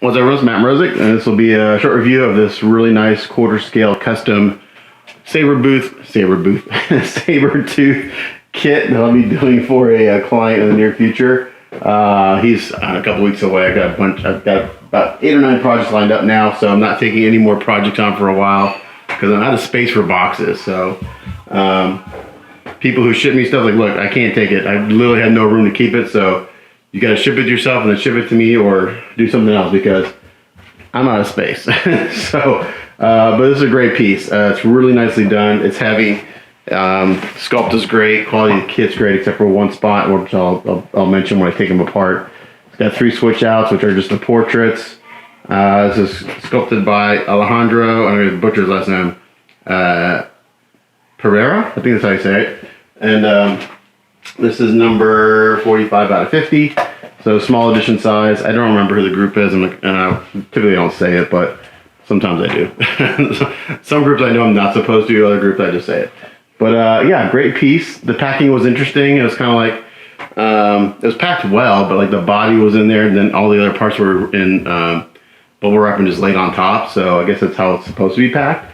What's up, everyone? It's Matt Mrozik, and this will be a short review of this really nice quarter-scale custom Sabertooth kit that I'll be doing for a client in the near future. He's a couple weeks away. I've got about 8 or 9 projects lined up now, so I'm not taking any more projects on for a while because I'm out of space for boxes. So people who ship me stuff like, look, I can't take it. I literally have no room to keep it, so you got to ship it yourself and then ship it to me or do something else because I'm out of space. So, but this is a great piece. It's really nicely done. It's heavy. Sculpt is great. Quality of the kit's great except for one spot, which I'll mention when I take them apart. It's got 3 switch outs, which are just the portraits. This is sculpted by Alejandro, I'm going to butcher his last name, Pereira, I think that's how you say it. And this is number 45 out of 50, so small edition size. I don't remember who the group is, and I typically don't say it, but sometimes I do. Some groups I know I'm not supposed to, other groups I just say it. But yeah, great piece. The packing was interesting. It was kind of like, it was packed well, but like the body was in there, and then all the other parts were in bubble wrap and just laid on top, so I guess that's how it's supposed to be packed.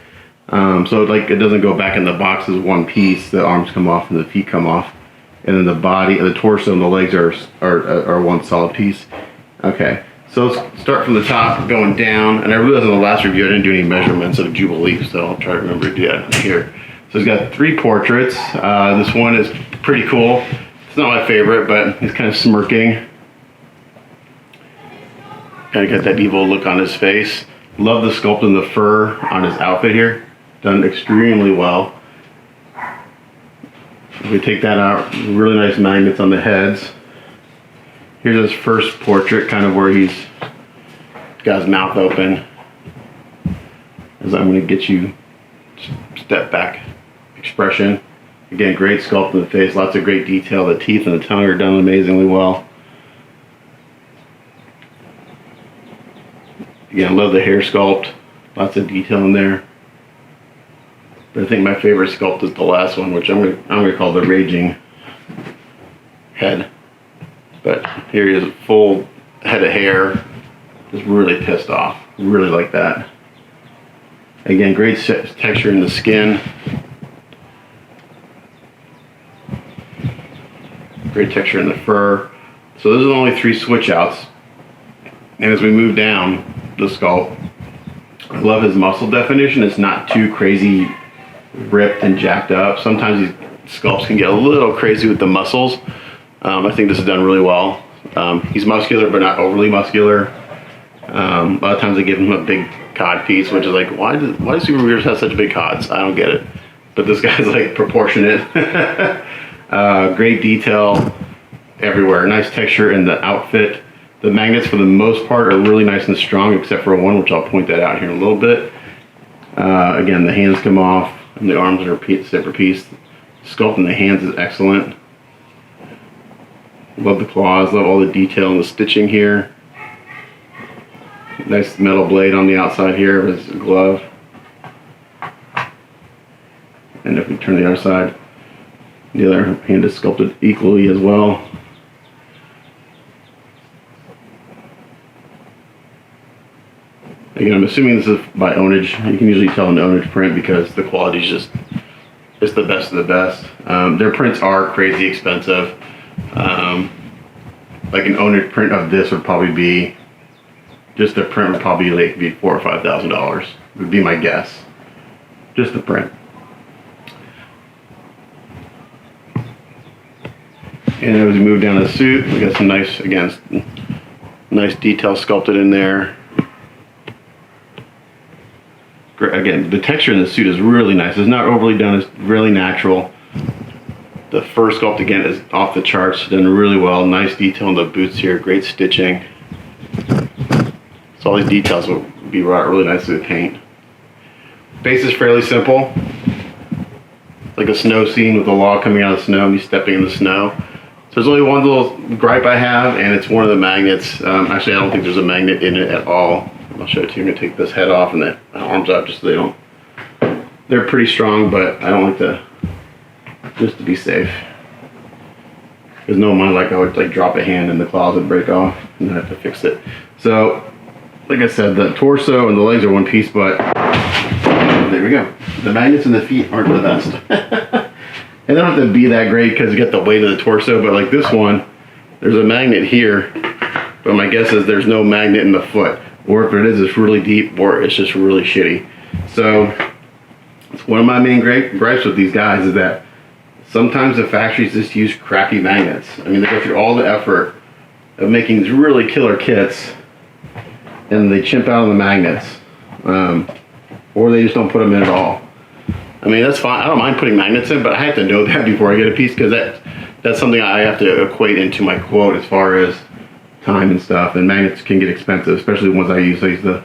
So like it doesn't go back in the box as one piece. The arms come off and the feet come off. And then the body, the torso, and the legs are one solid piece. Okay, so let's start from the top, going down. And I realized in the last review I didn't do any measurements of Jubilee, so I'll try to remember to do that here. So it's got 3 portraits. This one is pretty cool. It's not my favorite, but he's kind of smirking. Kind of got that evil look on his face. Love the sculpt and the fur on his outfit here. Done extremely well. If we take that out, really nice magnets on the heads. Here's his first portrait, kind of where he's got his mouth open. As I'm going to get you step back expression. Again, great sculpt in the face, lots of great detail. The teeth and the tongue are done amazingly well. Again, I love the hair sculpt, lots of detail in there. But I think my favorite sculpt is the last one, which I'm gonna call the raging head. But here he is, full head of hair, just really pissed off. Really like that. Again, great texture in the skin. Great texture in the fur. So those are the only 3 switch outs. And as we move down the sculpt, I love his muscle definition. It's not too crazy ripped and jacked up. Sometimes these sculpts can get a little crazy with the muscles. I think this is done really well. He's muscular but not overly muscular. A lot of times they give him a big cod piece, which is like, why do superheroes have such big cods? I don't get it. But this guy's like proportionate. Great detail everywhere. Nice texture in the outfit. The magnets for the most part are really nice and strong, except for one, which I'll point that out here in a little bit. Again, the hands come off and the arms are a separate piece. Sculpt in the hands is excellent. Love the claws, love all the detail and the stitching here. Nice metal blade on the outside here of his glove. And if we turn the other side, the other hand is sculpted equally as well. Again, I'm assuming this is by ownage. You can usually tell an ownage print because the quality is just, it's the best of the best. Their prints are crazy expensive. Like an ownage print of this would probably be, just the print would probably like be $4,000 or $5,000 would be my guess. Just the print. And as we move down the suit, we got some nice, again, nice detail sculpted in there. Again, the texture in the suit is really nice. It's not overly done, it's really natural. The fur sculpt, again, is off the charts, done really well. Nice detail in the boots here, great stitching. So all these details will be wrought really nicely with paint. Base is fairly simple. Like a snow scene with a log coming out of the snow and me stepping in the snow. So there's only one little gripe I have, and it's one of the magnets. Actually, I don't think there's a magnet in it at all. I'll show it to you. I'm going to take this head off and the arms out just so they don't. They're pretty strong, but I don't like to, just to be safe. Because no one, like I would like drop a hand and the claws would break off and then I have to fix it. So like I said, the torso and the legs are one piece, but there we go. The magnets in the feet aren't the best. They don't have to be that great because you get the weight of the torso, but like this one, there's a magnet here, but my guess is there's no magnet in the foot. Or if it is, it's really deep, or it's just really shitty. So, one of my main gripes with these guys is that sometimes the factories just use crappy magnets. I mean, they go through all the effort of making these really killer kits, and they chimp out on the magnets. Or they just don't put them in at all. I mean, that's fine. I don't mind putting magnets in, but I have to know that before I get a piece, because that's something I have to equate into my quote as far as time and stuff. And magnets can get expensive, especially the ones I use. I use the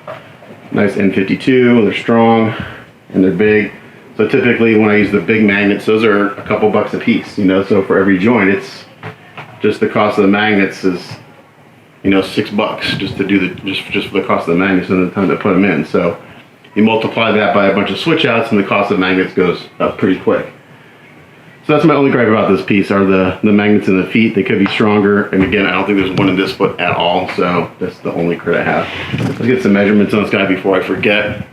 nice N52. They're strong and they're big. So typically when I use the big magnets, those are a couple bucks a piece, you know. So for every joint, it's just the cost of the magnets is, you know, $6 just to do just for the cost of the magnets and the time to put them in. So you multiply that by a bunch of switch outs and the cost of magnets goes up pretty quick. So that's my only gripe about this piece, are the magnets in the feet. They could be stronger, and again, I don't think there's one in this foot at all, so that's the only crit I have. Let's get some measurements on this guy before I forget.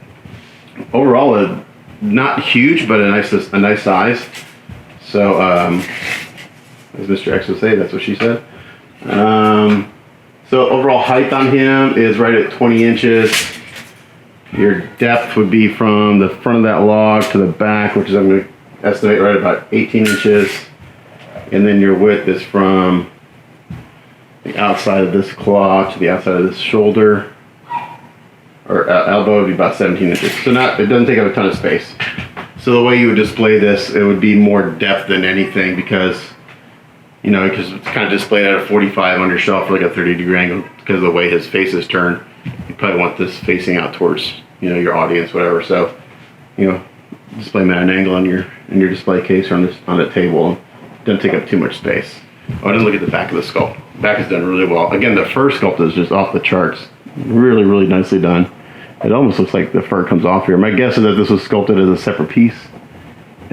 Overall, not huge, but a nice size. So, as Mr. X would say, that's what she said. So overall height on him is right at 20 inches. Your depth would be from the front of that log to the back, which is, I'm going to estimate, right about 18 inches. And then your width is from the outside of this claw to the outside of this shoulder, or elbow, would be about 17 inches. So it doesn't take up a ton of space. So the way you would display this, it would be more depth than anything, because, you know, because it's kind of displayed at a 45 on your shelf for like a 30-degree angle because of the way his face is turned. You probably want this facing out towards, you know, your audience, whatever. So, you know, display them at an angle on your display case or on the table. It doesn't take up too much space. Oh, I didn't look at the back of the sculpt. The back is done really well. Again, the fur sculpt is just off the charts. Really, really nicely done. It almost looks like the fur comes off here. My guess is that this was sculpted as a separate piece.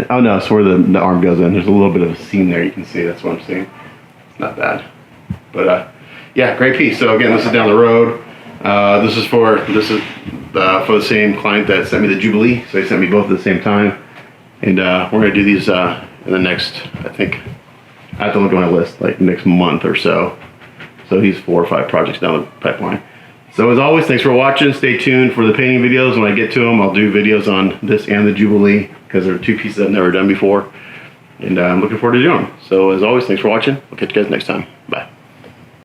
Oh no, it's where the arm goes in. There's a little bit of a seam there, you can see. That's what I'm seeing. It's not bad. But yeah, great piece. So again, this is down the road. This is for the same client that sent me the Jubilee. So he sent me both at the same time. And we're going to do these in the next, I think, I have to look at my list, like next month or so. So he's 4 or 5 projects down the pipeline. So as always, thanks for watching. Stay tuned for the painting videos. When I get to them, I'll do videos on this and the Jubilee, because they're 2 pieces I've never done before. And I'm looking forward to doing them. So as always, thanks for watching. I'll catch you guys next time. Bye.